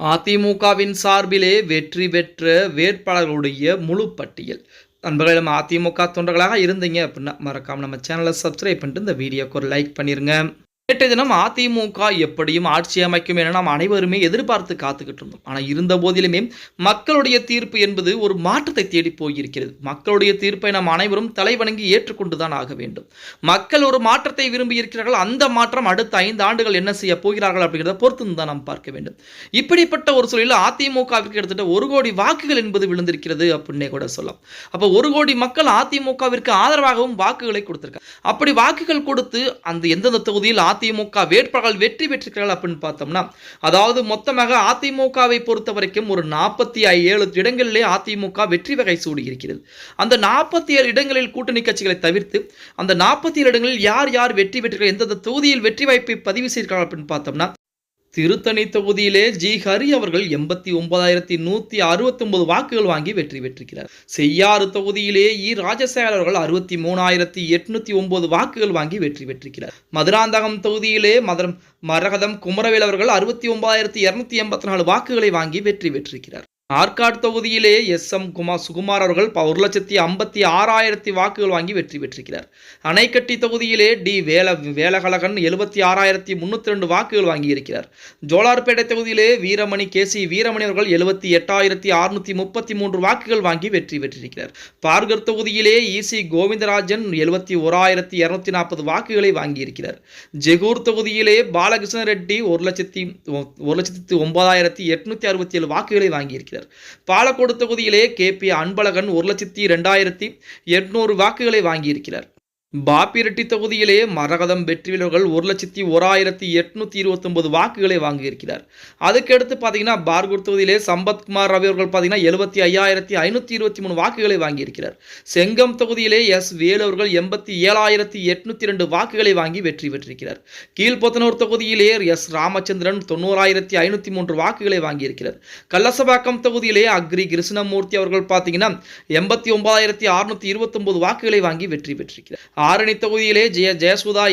அதிமுகவின் சார்பிலே வெற்றி பெற்ற வேட்பாளர்களுடைய முழு பட்டியல். நண்பர்களே, நம்ம அதிமுக தொண்டர்களாக இருந்தீங்க அப்படின்னா மறக்காம நம்ம சேனலை சப்ஸ்கிரைப் பண்ணிட்டு இந்த வீடியோக்கு ஒரு லைக் பண்ணிருங்க. நேற்றைய தினம் அதிமுக எப்படியும் ஆட்சி அமைக்கும் என நாம் அனைவருமே எதிர்பார்த்து காத்துக்கிட்டு இருந்தோம். ஆனால் இருந்த போதிலுமே மக்களுடைய தீர்ப்பு என்பது ஒரு மாற்றத்தை தேடி போயிருக்கிறது. மக்களுடைய தீர்ப்பை நாம் அனைவரும் தலைவணங்கி ஏற்றுக்கொண்டுதான் ஆக வேண்டும். மக்கள் ஒரு மாற்றத்தை விரும்பி இருக்கிறார்கள். அந்த மாற்றம் அடுத்த 5 ஆண்டுகள் என்ன செய்ய போகிறார்கள் அப்படிங்கிறத பொறுத்து தான் நாம் பார்க்க வேண்டும். இப்படிப்பட்ட ஒரு சூழலில் அதிமுகவிற்கு கிட்டத்தட்ட 1 கோடி வாக்குகள் என்பது விழுந்திருக்கிறது அப்படின்னே கூட சொல்லலாம். அப்போ 1 கோடி மக்கள் அதிமுகவிற்கு ஆதரவாகவும் வாக்குகளை கொடுத்திருக்காங்க. அப்படி வாக்குகள் கொடுத்து அந்த எந்தெந்த தொகுதியில் அதிமுக வேட்பாளர்கள் வெற்றி பெற்றிருக்கிறார்கள் அப்படின்னு பார்த்தோம்னா, அதாவது மொத்தமாக அதிமுகவை பொறுத்த வரைக்கும் ஒரு 47 இடங்களிலே அதிமுக வெற்றி வகை சூடி இருக்கிறது. அந்த 47 இடங்களில் கூட்டணி கட்சிகளை தவிர்த்து அந்த 47 இடங்களில் யார் யார் வெற்றி பெற்றிருக்கிறார்கள், எந்தெந்த தொகுதியில் வெற்றி வாய்ப்பை பதிவு செய்திருக்கிறார்கள் அப்படின்னு பார்த்தோம்னா, திருத்தணி தொகுதியிலே ஜி ஹரி அவர்கள் 89,169 வாக்குகள் வாங்கி வெற்றி பெற்றிருக்கிறார். செய்யாறு தொகுதியிலே ராஜசேகர் அவர்கள் 63,809 வாக்குகள் வாங்கி வெற்றி பெற்றிருக்கிறார். மதுராந்தகம் தொகுதியிலே மரகதம் குமரவேல் அவர்கள் 69,284 வாக்குகளை வாங்கி வெற்றி பெற்றிருக்கிறார். ஆற்காடு தொகுதியிலே எஸ்.எம். சுகுமார் அவர்கள் 1,56,000 வாக்குகள் வாங்கி வெற்றி பெற்றிருக்கிறார். அணைக்கட்டி தொகுதியிலே வேலகழகன் 76,302 வாக்குகள் வாங்கியிருக்கிறார். ஜோலார்பேட்டை தொகுதியிலே வீரமணி அவர்கள் 78,633 வாக்குகள் வாங்கி வெற்றி பெற்றிருக்கிறார். பார்கர் தொகுதியிலே இ.சி. கோவிந்தராஜன் 71,240 வாக்குகளை வாங்கியிருக்கிறார். ஜெகூர் தொகுதியிலே பாலகிருஷ்ண ரெட்டி 1,09,867 வாக்குகளை வாங்கியிருக்கிறார். பாலக்கோடு தொகுதியிலே கே.பி. அன்பழகன் 1,02,800 வாக்குகளை வாங்கியிருக்கிறார். பாப்பிரெட்டி தொகுதியிலே மரகதம் வெற்றிவேலர்கள் 1,01,829 வாக்குகளை வாங்கியிருக்கிறார். அதுக்கடுத்து பார்த்தீங்கன்னா பார்கூர் தொகுதியிலே சம்பத்குமார் ரவி அவர்கள் பார்த்தீங்கன்னா 75,523 வாக்குகளை வாங்கியிருக்கிறார். செங்கம் தொகுதியிலே எஸ். வேலு அவர்கள் 87,802 வாக்குகளை வாங்கி வெற்றி பெற்றிருக்கிறார். கீழ்பொத்தனூர் தொகுதியிலே எஸ். ராமச்சந்திரன் 90,503 வாக்குகளை வாங்கியிருக்கிறார். கல்லசபாக்கம் தொகுதியிலே அக்ரி கிருஷ்ணமூர்த்தி அவர்கள் பார்த்தீங்கன்னா 89,629 வாக்குகளை வாங்கி வெற்றி பெற்றிருக்கிறார். ஆரணி தொகுதியிலே ஜெயசுதா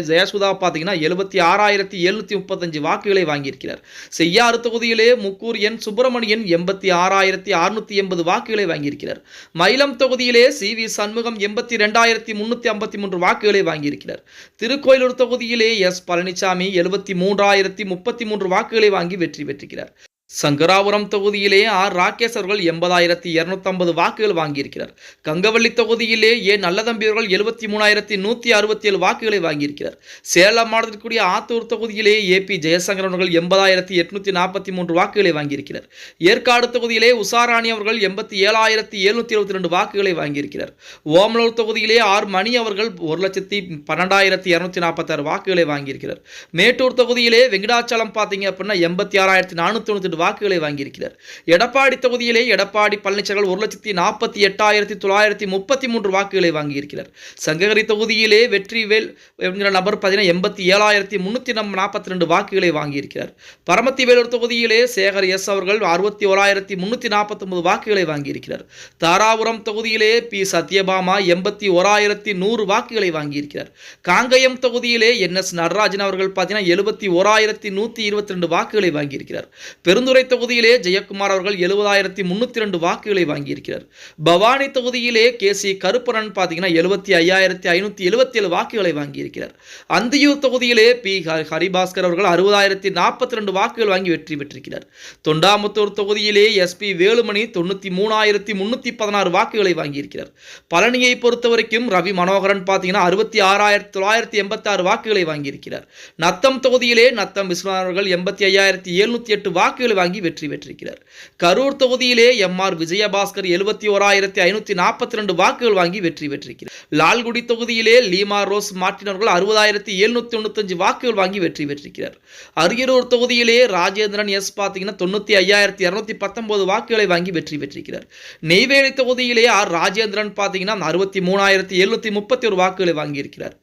ஜெயசுதா பார்த்தீங்கன்னா 76,735 வாக்குகளை வாங்கியிருக்கிறார். செய்யாறு தொகுதியிலே முக்கூர் என் சுப்பிரமணியன் 86,680 வாக்குகளை வாங்கியிருக்கிறார். மயிலம் தொகுதியிலே சி.வி. சண்முகம் 82,353 வாக்குகளை வாங்கியிருக்கிறார். திருக்கோயிலூர் தொகுதியிலே எஸ். பழனிசாமி 73,033 வாக்குகளை வாங்கி வெற்றி பெற்றிருக்கிறார். சங்கராபுரம் தொகுதியிலே ராகேஷ் அவர்கள் 80,250 வாக்குகள் வாங்கியிருக்கிறார். கங்கவள்ளி தொகுதியிலே நல்லதம்பி அவர்கள் 73,167 வாக்குகளை வாங்கியிருக்கிறார். சேலம் மாவட்டத்திற்குரிய ஆத்தூர் தொகுதியிலே ஏ.பி. ஜெயசங்கரன் அவர்கள் 80,843 வாக்குகளை வாங்கியிருக்கிறார். ஏற்காடு தொகுதியிலே உஷாராணி அவர்கள் 87,772 வாக்குகளை வாங்கியிருக்கிறார். ஓமலூர் தொகுதியிலே மணி அவர்கள் 1,12,246 வாக்குகளை வாங்கியிருக்கிறார். மேட்டூர் தொகுதியிலே வெங்கடாச்சலம் பார்த்தீங்க அப்படின்னா 86,498 வாக்குகளை வாங்கியிருக்கிறார். எடப்பாடி தொகுதியிலே எடப்பாடி பழனிசாமி 1,48,933 வாக்குகளை வாங்கியிருக்கிறார். சங்ககிரி தொகுதியிலே வெற்றிவேல் என்கிற நபர் 87,342 வாக்குகளை வாங்கியிருக்கிறார். பரமத்தி வேலூர் தொகுதியிலே சேகர் எஸ். அவர்கள் 61,349 வாக்குகளை வாங்கியிருக்கிறார். தாராபுரம் தொகுதியிலே பி. சத்யபாமா 81,100 வாக்குகளை வாங்கியிருக்கிறார். காங்கயம் தொகுதியிலே என்.எஸ். நடராஜன் அவர்கள் 71,122 வாக்குகளை வாங்கியிருக்கிறார். பெருந்துறை தொகுதியிலே ஜெயக்குமார் அவர்கள் 70,302 வாக்குகளை வாங்கியிருக்கிறார். பவானி தொகுதியிலே கே.சி. கருப்பணன் பார்த்தீங்கன்னா 75,577 வாக்குகளை வாங்கியிருக்கிறார். அந்தியூர் தொகுதியிலே பி. ஹரிபாஸ்கர் அவர்கள் 60,042 வாக்குகள் வாங்கி வெற்றி பெற்றிருக்கிறார். தொண்டாமுத்தூர் தொகுதியிலே எஸ்.பி. வேலுமணி 93,316 வாக்குகளை வாங்கியிருக்கிறார். பழனியை பொறுத்தவரைக்கும் ரவி மனோகரன் பார்த்தீங்கன்னா 66,986 வாக்குகளை வாங்கியிருக்கிறார். நத்தம் தொகுதியிலே நத்தம் விஸ்வநாதன் அவர்கள் 85,708 வாக்குகளை வாங்கி வெற்றி பெற்றிருக்கிறார். கரூர் தொகுதியிலே எம்.ஆர். விஜயபாஸ்கர் 71,542 வாக்குகள் வாங்கி வெற்றி பெற்றிருக்கிறார். லால்குடி தொகுதியிலே லீமா ரோஸ் மார்டின் அவர்கள் 60,795 வாக்குகள் வாங்கி வெற்றி பெற்றிருக்கிறார். அரியலூர் தொகுதியிலே ராஜேந்திரன் எஸ். பார்த்தீங்கன்னா 95,219 வாக்குகளை வாங்கி வெற்றி பெற்றிருக்கிறார். நெய்வேலி தொகுதியிலே ராஜேந்திரன் பார்த்தீங்கன்னா 63,731 வாக்குகளை வாங்கியிருக்கிறார்.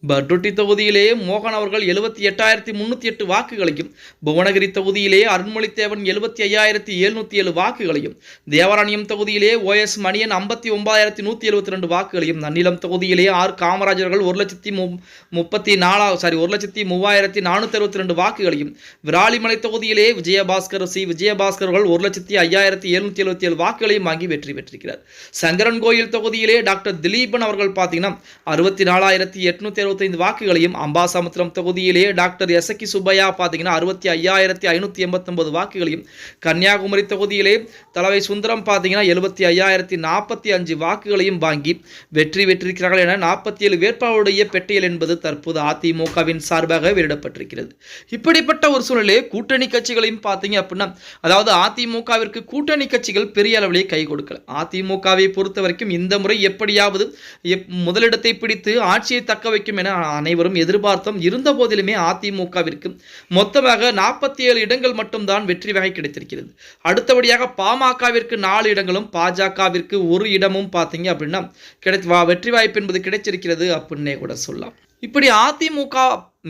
பட்ருட்டி தொகுதியிலே மோகன் அவர்கள் 78,308 வாக்குகளையும், புவனகிரி தொகுதியிலே அருண்மொழித்தேவன் 75,707 வாக்குகளையும், தேவராணியம் தொகுதியிலே OS மணியன் 59,172 வாக்குகளையும், நன்னிலம் தொகுதியிலே ஆர் காமராஜர்கள் 1,03,462 வாக்குகளையும், விராலிமலை தொகுதியிலே விஜயபாஸ்கர் விஜயபாஸ்கர்கள் 1,05,777 வாக்குகளையும் வாங்கி வெற்றி பெற்றிருக்கிறார். சங்கரன் கோயில் தொகுதியிலே டாக்டர் திலீபன் அவர்கள் பார்த்தீங்கன்னா 64,875 வாக்குகளையும், அம்பாசமுத்திரம் தொகுதியிலே டாக்டர் எசக்கி சுப்பையா பார்த்தீங்கன்னா 65,589 வாக்குகளையும், கன்னியாகுமரி தொகுதியிலே தலைவை சுந்தரம் பார்த்தீங்கன்னா 75,045 வாக்குகளையும் வாங்கி வெற்றி பெற்றிருக்கிறார்கள் என 47 வேட்பாளருடைய பெட்டியல் என்பது தற்போது அதிமுகவின் சார்பாக வெளியிடப்பட்டிருக்கிறது. இப்படிப்பட்ட ஒரு சூழலே கூட்டணி கட்சிகளையும் பார்த்தீங்க அப்படின்னா, அதாவது அதிமுகவிற்கு கூட்டணி கட்சிகள் பெரிய அளவிலே கை கொடுக்கல. அதிமுகவை பொறுத்த வரைக்கும் இந்த முறை எப்படியாவது முதலிடத்தை பிடித்து ஆட்சியை தக்க வைக்கும் என அனைவரும் எதிர்பார்த்தோம். இருந்த போதிலுமே அதிமுகவிற்கு மொத்தமாக 47 இடங்கள் மட்டும்தான் வெற்றி வகை கிடைத்திருக்கிறது. அடுத்தபடியாக பாமகவிற்கு 4 இடங்களும், பாஜகவிற்கு 1 இடமும் பார்த்தீங்க அப்படின்னா வெற்றி வாய்ப்பு என்பது கிடைச்சிருக்கிறது அப்படின்னே கூட சொல்லலாம். இப்படி அதிமுக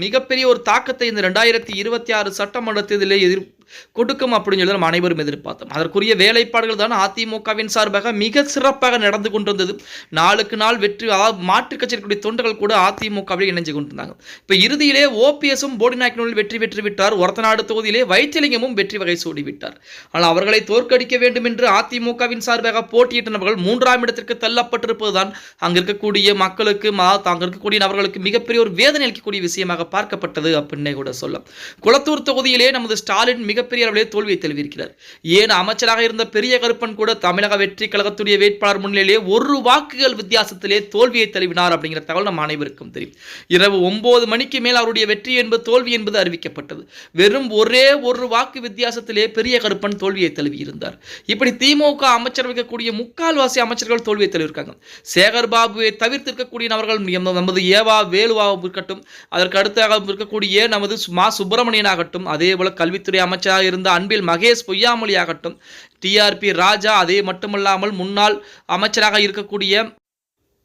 மிகப்பெரிய ஒரு தாக்கத்தை இந்த 2026 சட்டமன்ற தேர்தலில் கொடுக்கும் அப்படின்னு சொல்லி நம்ம அனைவரும் எதிர்பார்த்தோம். அதற்குரிய வேலைப்பாடுகள் தான் அதிமுகவின் சார்பாக மிக சிறப்பாக நடந்து கொண்டிருந்தது. நாளுக்கு நாள் வெற்றி மாற்றுக் கட்சிகளுடைய தொண்டர்கள் கூட அதிமுகவில் இணைஞ்சு கொண்டிருந்தாங்க. இப்போ இறுதியிலே ஓபிஎஸும் போடிநாயக்கனூரில் வெற்றி பெற்று விட்டார். ஒரத்தநாடு தொகுதியிலே வைத்திலிங்கமும் வெற்றி வகை சூடிவிட்டார். ஆனால் அவர்களை தோற்கடிக்க வேண்டும் என்று அதிமுகவின் சார்பாக போட்டியிட்ட நபர்கள் 3ஆம் இடத்திற்கு தள்ளப்பட்டிருப்பதுதான் அங்கு இருக்கக்கூடிய மக்களுக்கு அங்கு இருக்கக்கூடிய நபர்களுக்கு மிகப்பெரிய ஒரு வேதனை அளிக்கக்கூடிய விஷயமாக பார்க்கப்பட்டது அப்படின்னே கூட சொல்லலாம். குளத்தூர் தொகுதியிலே நமது ஸ்டாலின் மிகப்பெரிய அளவிலே தோல்வியை தழுவியிருக்கிறார். ஏன் அமைச்சராக இருந்த பெரிய கருப்பன் கூட தமிழக வெற்றி கழகத்துடைய வேட்பாளர் முன்னிலையிலே 1 வாக்குகள் வித்தியாசத்திலே தோல்வியை தழுவினார் அப்படிங்கிற தகவல் நம் அனைவருக்கும் தெரியும். இரவு 9 மணிக்கு மேல் அவருடைய வெற்றி என்பது தோல்வி என்பது அறிவிக்கப்பட்டது. வெறும் ஒரே 1 வாக்கு வித்தியாசத்திலே பெரிய கருப்பன் தோல்வியை தழுவியிருந்தார். இப்படி திமுக அமைச்சர் வைக்கக்கூடிய முக்கால்வாசி அமைச்சர்கள் தோல்வியை தழுவிருக்காங்க. சேகர் பாபுவை தவிர்த்திருக்கக்கூடிய நபர்கள் நமது ஏவா வேலுவாவும் இருக்கட்டும், அதற்கு அடுத்தாக இருக்கக்கூடிய நமது மா சுப்பிரமணியன் ஆகட்டும், அதே போல கல்வித்துறை அமைச்சராக இருந்த அன்பில் மகேஷ் பொய்யாமொழி ஆகட்டும், டிஆர்பி ராஜா, அதே மட்டுமல்லாமல் முன்னாள் அமைச்சராக இருக்கக்கூடிய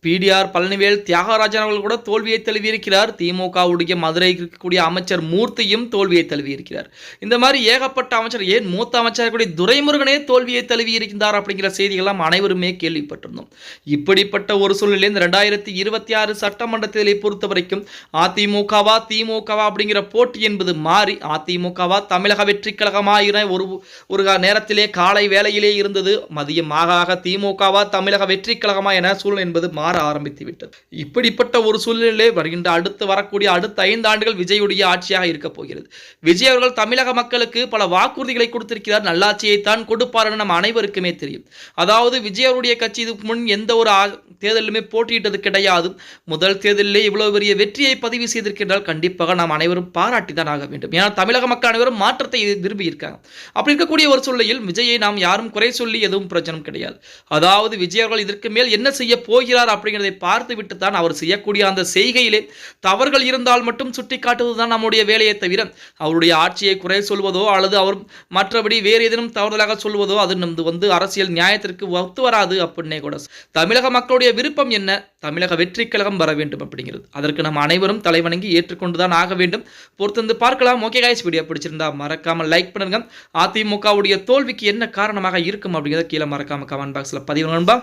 பிடிஆர் பழனிவேல் தியாகராஜன் அவர்கள் கூட தோல்வியை தழுவியிருக்கிறார். திமுகவுடைய மதுரை இருக்கக்கூடிய அமைச்சர் மூர்த்தியும் தோல்வியை தழுவியிருக்கிறார். இந்த மாதிரி ஏகப்பட்ட அமைச்சர், ஏன் மூத்த அமைச்சர் துரைமுருகனே தோல்வியை தழுவியிருக்கிறார் அப்படிங்கிற செய்திகள்லாம் அனைவருமே கேள்விப்பட்டிருந்தோம். இப்படிப்பட்ட ஒரு சூழ்நிலை இந்த 2026 சட்டமன்ற தேர்தலை பொறுத்த வரைக்கும் அதிமுகவா திமுகவா அப்படிங்கிற போட்டி என்பது மாறி அதிமுகவா தமிழக வெற்றி கழகமா ஒரு நேரத்திலே காலை வேளையிலே இருந்தது. மதியம் ஆக திமுகவா தமிழக வெற்றி கழகமா என சூழல் என்பது மாற ஆரம்பித்து விட்டது. இப்படிப்பட்ட ஒரு சூழ்நிலை வருகின்ற வரக்கூடிய அடுத்த 5 ஆண்டுகள் விஜயுடைய ஆட்சியாக இருக்க போகிறது. விஜய் அவர்கள் தமிழக மக்களுக்கு பல வாக்குறுதிகளை கொடுத்திருக்கிறார். நல்லாட்சியை தான் கொடுப்பார் என நம்ம அனைவருக்குமே தெரியும். அதாவது விஜய் அவருடைய கட்சி இதுக்கு முன் எந்த ஒரு தேர்தலுமே போட்டியிட்டது கிடையாது. முதல் தேர்தலிலே இவ்வளவு பெரிய வெற்றியை பதிவு செய்திருக்கிறால் கண்டிப்பாக நாம் அனைவரும் பாராட்டி தான் ஆக வேண்டும். ஏன்னா தமிழக மக்கள் அனைவரும் மாற்றத்தை விரும்பி இருக்காங்க. அப்படி இருக்கக்கூடிய ஒரு சூழ்நிலையில் விஜயை நாம் யாரும் குறை சொல்லி எதுவும் பிரச்சனை கிடையாது. அதாவது விஜய் அவர்கள் இதற்கு மேல் என்ன செய்ய போகிறார் அப்படிங்கிறதை பார்த்து விட்டு தான் அவர் செய்யக்கூடிய அந்த செய்கையிலே தவறுகள் இருந்தால் மட்டும் சுட்டி காட்டுவதுதான் நம்முடைய வேலையை தவிர அவருடைய ஆட்சியை குறை சொல்வதோ அல்லது அவர் மற்றபடி வேறு ஏதேனும் தவறுதலாக சொல்வதோ அது நமது அரசியல் நியாயத்திற்கு ஒத்து வராது அப்படின்னே கூட. தமிழக மக்களுடைய விருப்பம் என்ன? தமிழக வெற்றி கழகம் வர வேண்டும் அப்படிங்கிறது. அதற்கு நம்ம அனைவரும் தலைவணங்கி ஏற்றுக்கொண்டுதான் ஆக வேண்டும். பொறுத்து பார்க்கலாம். ஓகே गाइस, வீடியோ பிடிச்சிருந்தா மறக்காம லைக் பண்ணுங்க. அதிமுகவுடைய தோல்விக்கு என்ன காரணமாக இருக்கும் அப்படிங்கிறத கீழே மறக்காம கமெண்ட் பாக்ஸ்ல பதிவு நண்பா.